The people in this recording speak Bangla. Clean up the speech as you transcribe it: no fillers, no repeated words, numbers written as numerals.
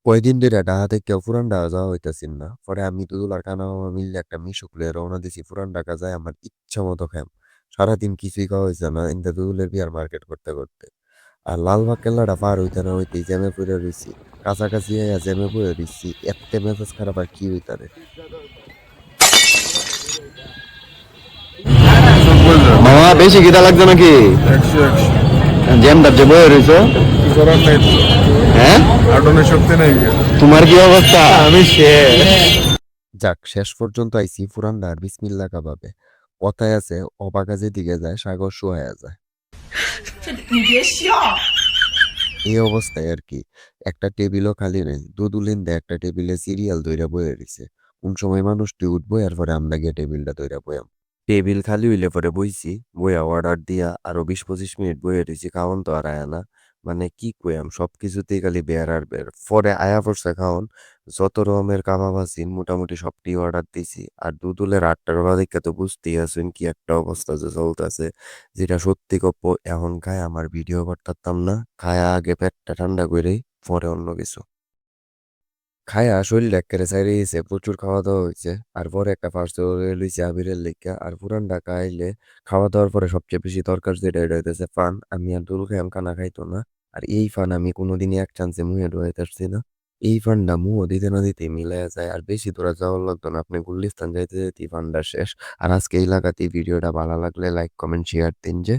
কয়দিন ধইরা ঢাকা থেকে পুরান ঢাকা যাওয়া হইতাছিল না। পরে আমি দুদুল আর কানা মামা মিললে একটা মিশুক লইয়া রওনা দিছি পুরান ঢাকা যায়া আমার ইচ্ছা মতো খাইম। সারাদিন কিছুই খাওয়া হইছে না ইনতা দুদুলের বিয়ার মার্কেট করতে। আর লালবাগ কেল্লাটা পার হইতে না হইতেই জ্যামে পইড়া রইছি। কাছাকাছি আইয়া জ্যামে পইড়া রইছি। এত্তে মেজাজ খারাপ আর কি হইতারে। মামা বেশি খিদা লাগছে নাকি? 100 জ্যামটা যে বয়ে রয়েছে। কি করার নাই তো, হ্যাঁ, হাঁটনের শক্তি নাই গিয়া। তোমার কি অবস্থা? আমি শেষ। যাক শেষ পর্যন্ত আইছি পুরান ঢাকার বিসমিল্লাহ কাবাবে। কথায় আছে অবাগা যেদিকে যায় সাগর শুহায়া যায়। এই অবস্থায় আর কি একটা টেবিলও খালি নেই। দুদুলিন দে একটা টেবিলে সিরিয়াল ধইরা বইয়া রইছে। কোন সময় মানুষটি উঠবো এরপরে আমরা গিয়ে টেবিলটা ধইরা বয়াম। টেবিল খালি হইলে পরে বইছি, বইয়া অর্ডার দিয়া আরো ২০-২৫ মিনিট বইয়া রইছি, খাওন তো আর আয়া না। মানে কি কইয়াম সবকিছুতেই খালি বের আর বের। পরে আয়া পড়ছে খাওন, যত রকমের কাবাব আছিন মোটামুটি সবটি অর্ডার দিছি। আর দুদুলের ৮টার বাদিক্কা তো বুঝতেই আছেন কি একটা অবস্থা যে চলতেছে। যেটা সত্যি গপ্প এখন খায় আমার ভিডিও করতাম না। খায়া আগে পেটটা ঠান্ডা কইরেই পরে অন্য কিছু। খায়া শরীরটা এক্কেরে ছাইরে গেছে, প্রচুর খাওয়া দাওয়া হইছে। আর পরে একটা পার্সেল লইছে আবিরের লিগা। আর পুরান ঢাকা আইলে খাওয়া দাওয়ার পরে সবচেয়ে বেশি দরকার যেটা এটা হইতেছে ফান। আমি আর দুলু খাইয়াম, কানা খাইতো না। আর এই ফান আমি কোনোদিনই এক চান্সে মুহে ঢুকাইতে পারছি না। এই ফানটা মুহও দিতে না দিতেই মিলাইয়া যায়। আর বেশি দূরে যাওয়ার লাগতো না, আপনি গুলিস্তান যাইতে যাইতেই ফান্ডা শেষ। আর আজকে এই লাগাতেই ভিডিওটা ভালো লাগলে লাইক কমেন্ট শেয়ার দিন যে।